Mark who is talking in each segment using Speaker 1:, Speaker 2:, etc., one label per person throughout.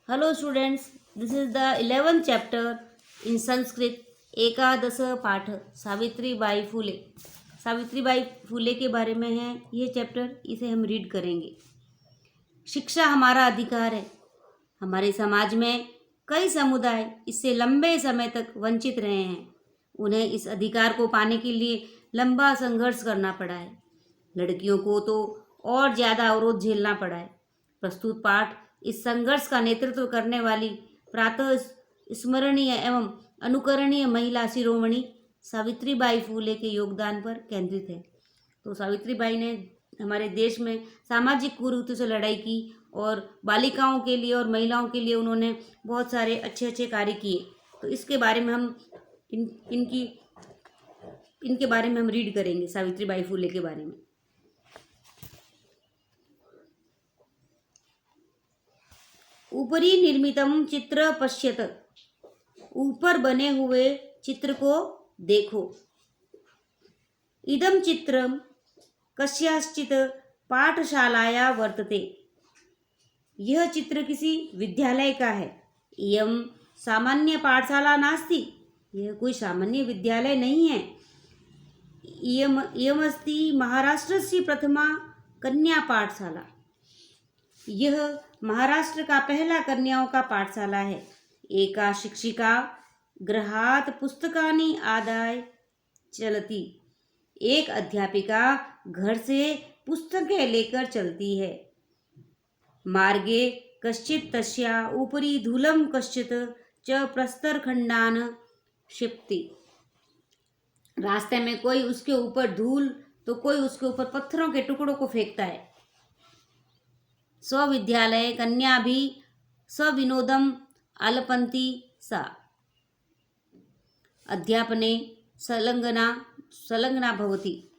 Speaker 1: Hello students, this is the 11th chapter in Sanskrit एकादश पाठ सावित्रीबाई फूले। सावित्रीबाई फूले के बारे में है ये चैप्टर, इसे हम रीड करेंगे। शिक्षा हमारा अधिकार है। हमारे समाज में कई समुदाय इससे लंबे समय तक वंचित रहे हैं। उन्हें इस अधिकार को पाने के लिए लंबा संघर्ष करना पड़ा है। लड़कियों को तो और ज़्यादा अवरोध झेलना पड़ा है। प्रस्तुत पाठ इस संघर्ष का नेतृत्व करने वाली प्रातः स्मरणीय एवं अनुकरणीय महिला शिरोमणि सावित्रीबाई फूले के योगदान पर केंद्रित है। तो सावित्रीबाई ने हमारे देश में सामाजिक कुरीति से लड़ाई की और बालिकाओं के लिए और महिलाओं के लिए उन्होंने बहुत सारे अच्छे अच्छे कार्य किए। तो इसके बारे में हम इनके बारे में हम रीड करेंगे, सावित्रीबाई फूले के बारे में। ऊपरी निर्मितम चित्र पश्यत, ऊपर बने हुए चित्र को देखो। इदम चित्रम कस्याश्चित पाठशालाया वर्तते, यह चित्र किसी विद्यालय का है। इयम सामान्य पाठशाला नास्ति, यह कोई सामान्य विद्यालय नहीं है। इयमस्ति महाराष्ट्रस्य प्रथमा कन्या पाठशाला, यह महाराष्ट्र का पहला कन्याओं का पाठशाला है। एका शिक्षिका गृहात पुस्तकानि आदाय चलती, एक अध्यापिका घर से पुस्तकें लेकर चलती है। मार्गे कश्चित तस्या ऊपरी धूलम कश्चित च प्रस्तरखंडान क्षिप्ति, रास्ते में कोई उसके ऊपर धूल तो कोई उसके ऊपर पत्थरों के टुकड़ों को फेंकता है। स्वविद्यालय कन्या भी सविनोदम अल्पंती सा, अध्यापने संलग्ना भवति,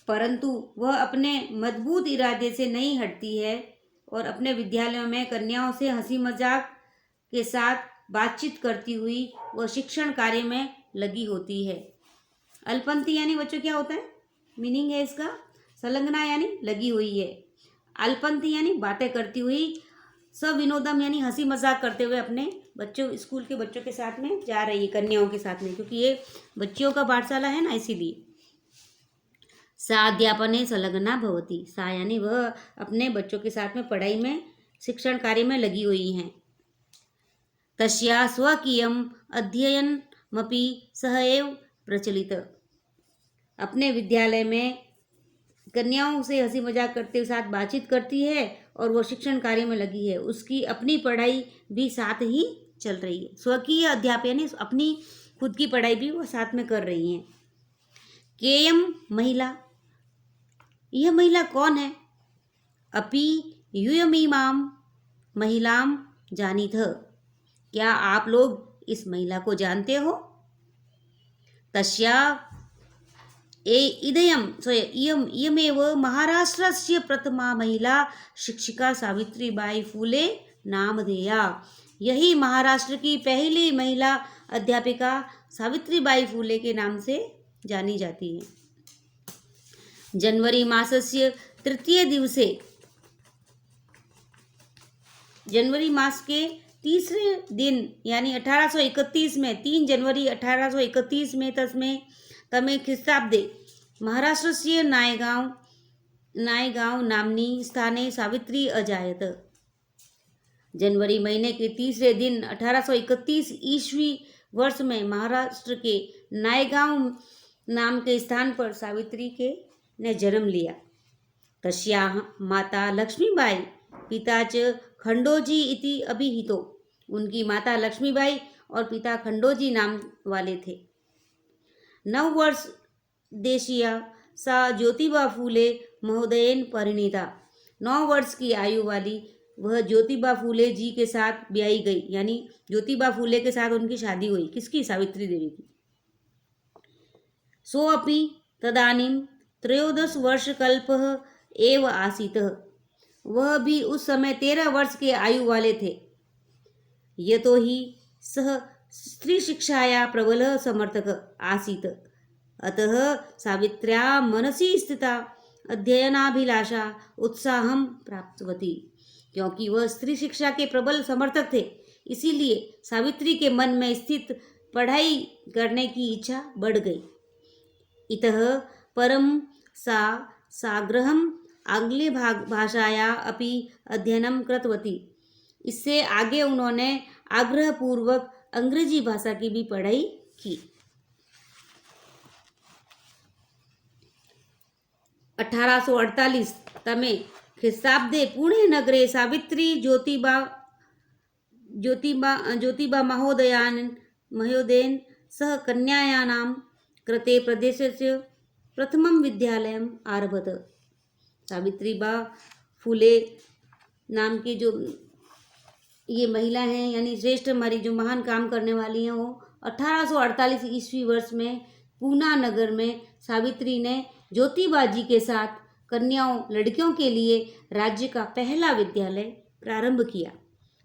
Speaker 1: परंतु वह अपने मजबूत इरादे से नहीं हटती है और अपने विद्यालयों में कन्याओं से हंसी मजाक के साथ बातचीत करती हुई वह शिक्षण कार्य में लगी होती है। अल्पंती यानी बच्चों क्या होता है, मीनिंग है इसका। संलग्ना यानी लगी हुई है। अल्पंती यानी बातें करती हुई। सविनोदम यानी हंसी मजाक करते हुए अपने बच्चों, स्कूल के बच्चों के साथ में जा रही है, कन्याओं के साथ में, क्योंकि ये बच्चियों का पाठशाला है ना, इसीलिए। सा अध्यापने संलग्ना भवति, सा यानी वह अपने बच्चों के साथ में पढ़ाई में, शिक्षण कार्य में लगी हुई हैं। तस्या स्वकीयम अध्ययनमपि सहएव प्रचलित, अपने विद्यालय में कन्याओं से हंसी मजाक करते हुए साथ बातचीत करती है और वो शिक्षण कार्य में लगी है। उसकी अपनी पढ़ाई भी साथ ही चल रही है। स्वकीय अध्यापन यानी अपनी खुद की पढ़ाई भी वो साथ में कर रही हैं। केयम महिला, यह महिला कौन है। अपि यूयमीमाम महिलाम जानीथ, क्या आप लोग इस महिला को जानते हो। तस्या इयमेव महाराष्ट्रस्य प्रथमा महिला शिक्षिका सावित्रीबाई फूले नामधेया, यही महाराष्ट्र की पहली महिला अध्यापिका सावित्रीबाई फूले के नाम से जानी जाती है। जनवरी मासस्य तृतीय दिवसे, जनवरी मास के तीसरे दिन यानी 1831 में, 3 जनवरी 1831 में तमे ख्रीस्ताब्दे महाराष्ट्रस्य नायगांव नामनी स्थाने सावित्री अजायत, जनवरी महीने के तीसरे दिन 1831 ईस्वी वर्ष में महाराष्ट्र के नायगांव नाम के स्थान पर सावित्री के ने जन्म लिया। तस्याः माता लक्ष्मीबाई पिता च खंडोजी इति अभिहितो, उनकी माता लक्ष्मीबाई और पिता खंडोजी नाम वाले थे। 9 वर्ष देशीया सा ज्योतिबा फूले महोदयन परिणीता, 9 वर्ष की आयु वाली वह ज्योतिबा फूले जी के साथ ब्याही गई, यानी ज्योतिबा फूले के साथ उनकी शादी हुई। किसकी, सावित्री देवी की। सोऽपि तदानीं 13 वर्षकल्पः एव आसीत्, वह भी उस समय 13 वर्ष के आयु वाले थे। यतो हि सः स्त्री शिक्षाया प्रबल समर्थक आसीत्, अतः सावित्र्या मनसि स्थिता अध्ययनाभिलाषा उत्साहं प्राप्तवती, क्योंकि वह स्त्री शिक्षा के प्रबल समर्थक थे, इसीलिए सावित्री के मन में स्थित पढ़ाई करने की इच्छा बढ़ गई। इतः परम सा साग्रहम आंग्ले भाषाया अपि अध्ययनम कृतवती। इससे आगे उन्होंने आग्रह पूर्वक अंग्रेजी भाषा की भी पढ़ाई की। 1848 तमे ख्रिस्ताब्दे पुणे नगरे सावित्री ज्योतिबा महोदयेन सह कन्यायानां कृते प्रदेशस्य प्रथमं विद्यालयम् आरभत। सावित्रीबा फुले नाम की जो ये महिला हैं, यानी श्रेष्ठ हमारी जो महान काम करने वाली हैं, वो 1848 ईस्वी वर्ष में पूना नगर में सावित्री ने ज्योतिबा जी के साथ कन्याओं लड़कियों के लिए राज्य का पहला विद्यालय प्रारंभ किया।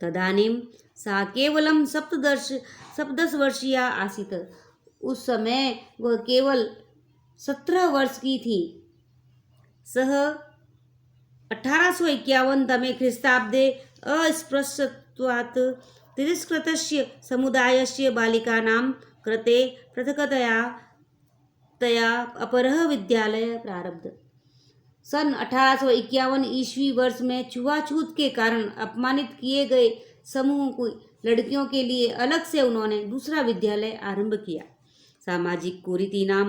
Speaker 1: तदानीं सा केवलम सप्तदश वर्षीया आसीत। उस समय वह केवल 17 वर्ष की थी। सह 1851 तमे ख्रिस्ताब्दे अस्पृश्यत्वात् तिरस्कृतस्य समुदायस्य बालिकानां कृते पृथक्तया अपरः विद्यालय प्रारब्ध। सन 1851 ईस्वी वर्ष में छुआछूत के कारण अपमानित किए गए समूह की लड़कियों के लिए अलग से उन्होंने दूसरा विद्यालय आरंभ किया। सामाजिक कुरीतिनां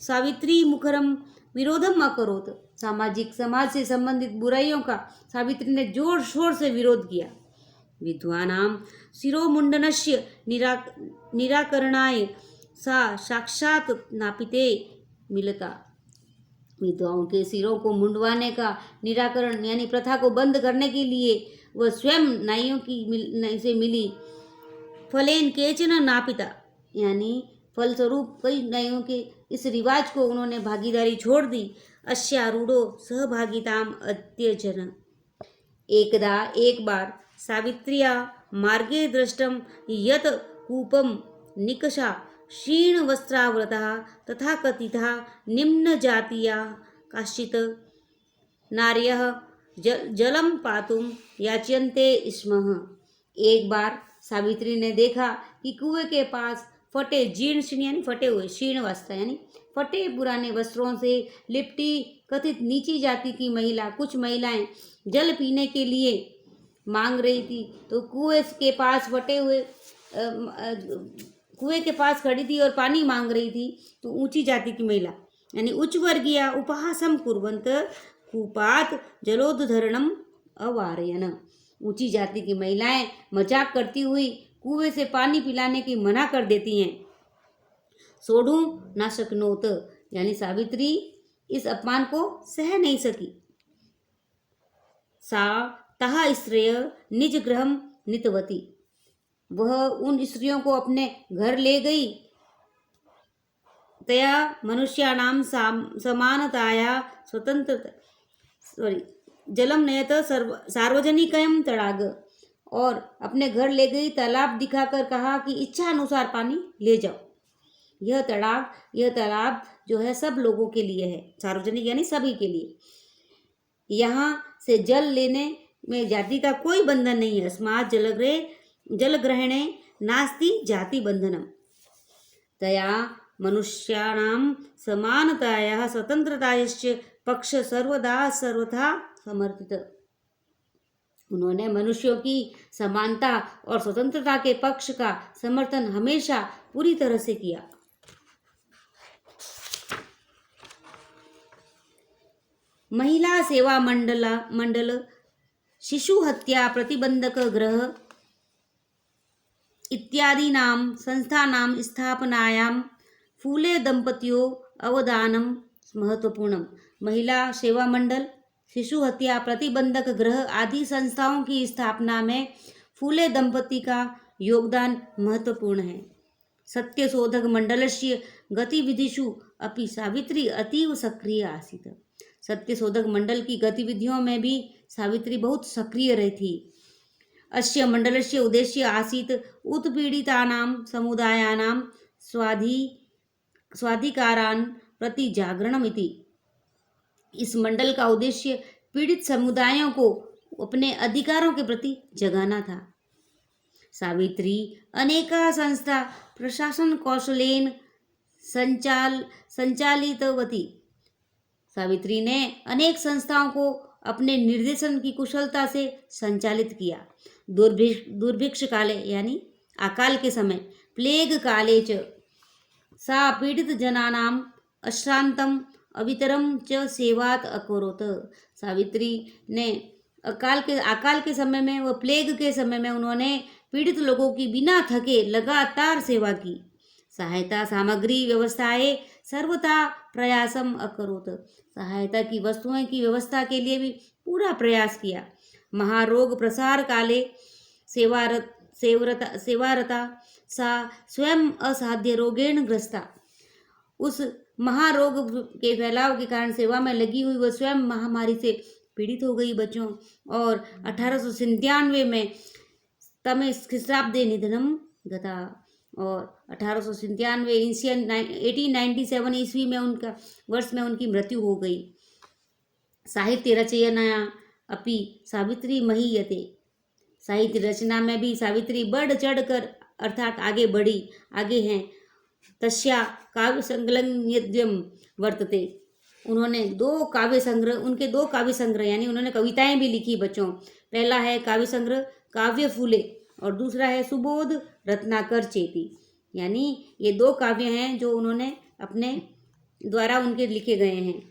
Speaker 1: सावित्री मुखरम विरोधम अकरोत। समाज से संबंधित बुराइयों का सावित्री ने जोर शोर से विरोध किया। विद्वानां शिरोमुंडनस्य निराकरणाय सा साक्षात नापिते मिलता। विधवाओं के सिरों को मुंडवाने का निराकरण यानी प्रथा को बंद करने के लिए वह स्वयं नाइयों से मिली। फलेन केचन नापिता, यानी फलस्वरूप कई नाइयों के इस रिवाज को उन्होंने भागीदारी छोड़ दी। अश्यारूढ़ो सहभागिताम अत्यजन। एकदा एक बार सावित्र्या मार्गे दृष्टम यत कूपम निकषा क्षीणवस्त्रावृता तथा कथिता निम्न जातीया काश्चित् नार्यः जलम पातुम याच्यन्ते स्म। एक बार सावित्री ने देखा कि कुएं के पास फटे जीर्ण यानी फटे हुए क्षीण वस्त्र यानी फटे पुराने वस्त्रों से लिपटी कथित नीची जाति की महिला कुछ महिलाएं जल पीने के लिए मांग रही थी। तो कुएं के पास खड़ी थी और पानी मांग रही थी। तो ऊंची जाति की महिला यानी उच्च वर्गीय उपहासम कुर्वन्त कूपात जलोद्धरणम अवारयन। ऊंची जाति की महिलाएं मजाक करती हुई कुएं से पानी पिलाने की मना कर देती हैं। सोढ़ू ना शक्नोत, यानी सावित्री इस अपमान को सह नहीं सकी। सा तहा स्त्रिय निज गृहम नितवती, वह उन स्त्रियों को अपने घर ले गई। तया मनुष्याणाम समानताया जलम नयत सार्वजनिकयम तड़ाग, और अपने घर ले गई। तालाब दिखाकर कहा कि इच्छा अनुसार पानी ले जाओ। यह तालाब जो है सब लोगों के लिए है, सार्वजनिक यानी सभी के लिए। यहाँ से जल लेने में जाति का कोई बंधन नहीं है। अस्मात् जलग्रहणे नास्ति जाति बंधनम। तया मनुष्याणां समानतायाः स्वतंत्रतायाश्च पक्ष सर्वथा समर्थित। उन्होंने मनुष्यों की समानता और स्वतंत्रता के पक्ष का समर्थन हमेशा पूरी तरह से किया। महिला सेवा मंडल, शिशु हत्या प्रतिबंधक गृह इत्यादीनां संस्थानां स्थापनायां फूले दंपतियों अवदानम महत्वपूर्णम। महिला सेवा मंडल, शिशु हत्या प्रतिबंधक गृह आदि संस्थाओं की स्थापना में फूले दंपति का योगदान महत्वपूर्ण है। सत्यशोधक मंडलस्य गतिविधिषु अपि सावित्री अतीव सक्रिय आसीत्। सत्यशोधक मंडल की गतिविधियों में भी सावित्री बहुत सक्रिय रही थी। अस्य मंडलस्य उद्देश्य आसीत् उत्पीड़ितानां समुदायानां स्वाधिकारान् प्रति जागरणम् इति। इस मंडल का उद्देश्य पीड़ित समुदायों को अपने अधिकारों के प्रति जगाना था। सावित्री अनेका संस्था प्रशासन कौशलेन संचालितवती। सावित्री ने अनेक संस्थाओं को अपने निर्देशन की कुशलता से संचालित किया। दुर्भिक्ष काले यानी अकाल के समय, प्लेग काले च सा पीड़ित जनानाम अश्रांतम अवितरम च सेवात अकरोत। सावित्री ने अकाल के समय में व प्लेग के समय में उन्होंने पीड़ित लोगों की बिना थके लगातार सेवा की। सहायता सामग्री व्यवस्थाएं सर्वथा प्रयासम अकरोत। सहायता की वस्तुओं की व्यवस्था के लिए भी पूरा प्रयास किया। महारोग प्रसार काले सेवारता सा स्वयं असाध्य रोगेण ग्रस्ता। उस महारोग के फैलाव के कारण सेवा में लगी हुई वह स्वयं महामारी से पीड़ित हो गई बच्चों। और 1897 में तमें खिस्राब्दे निधनम गता। और 1897 ईस्वी में उनका वर्ष में उनकी मृत्यु हो गई। साहित्य रचयनाया अपि सावित्री महीयते। साहित्य रचना में भी सावित्री बढ़ चढ़कर अर्थात आगे बढ़ी, आगे हैं। तस्या काव्य संकलनयद्यम वर्तते। उन्होंने उनके दो काव्य संग्रह यानी उन्होंने कविताएं भी लिखी बच्चों। पहला है काव्य संग्रह काव्य फूले और दूसरा है सुबोध रत्नाकर चेती। यानी ये दो काव्य हैं जो उन्होंने अपने द्वारा उनके लिखे गए हैं।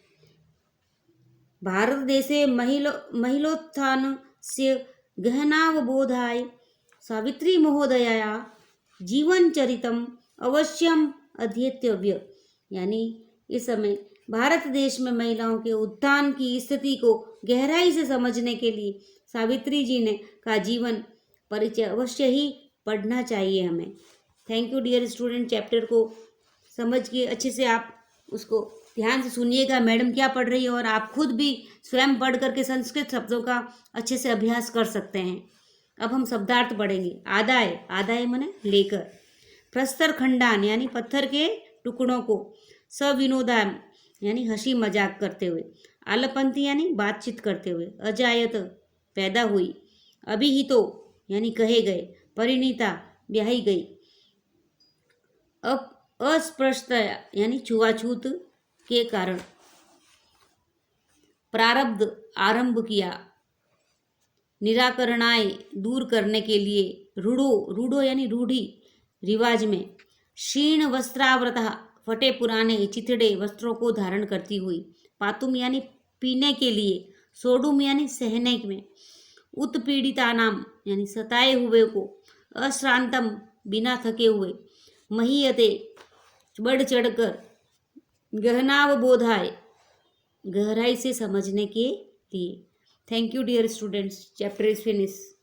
Speaker 1: भारत देशे महिलोत्थान से गहनावबोधाय सावित्री महोदया जीवन चरितम अवश्यम अध्येतव्य। यानी इस समय भारत देश में महिलाओं के उत्थान की स्थिति को गहराई से समझने के लिए सावित्री जी ने का जीवन परिचय अवश्य ही पढ़ना चाहिए हमें। Thank you dear student. Chapter को समझ के अच्छे से आप उसको ध्यान से सुनिएगा मैडम क्या पढ़ रही है, और आप खुद भी स्वयं पढ़ करके संस्कृत शब्दों का अच्छे से अभ्यास कर सकते हैं। अब हम शब्दार्थ पढ़ेंगे। आदाय, आदाय माने लेकर। प्रस्तर खंडान यानी पत्थर के टुकड़ों को। सविनोदान यानी हंसी मजाक करते हुए। आलपंथी यानी बातचीत करते हुए। अजायत पैदा हुई। अभिहितो यानी कहे गए। परिणीता ब्याही गई। अस्पृश्यता यानी छुआछूत के कारण। प्रारब्ध आरंभ किया। निराकरणाय दूर करने के लिए। रूढ़ो यानी रूढ़ी रिवाज में। क्षीण वस्त्रावृता फटे पुराने चिथड़े वस्त्रों को धारण करती हुई। पातुम यानी पीने के लिए। सोडुम यानी सहने में। उत्पीड़ितानाम यानी सताए हुए को। अश्रांतम बिना थके हुए। महीयते बढ़ चढ़कर। गहनावबोधाय गहराई से समझने के लिए। Thank you dear students. Chapter is finish.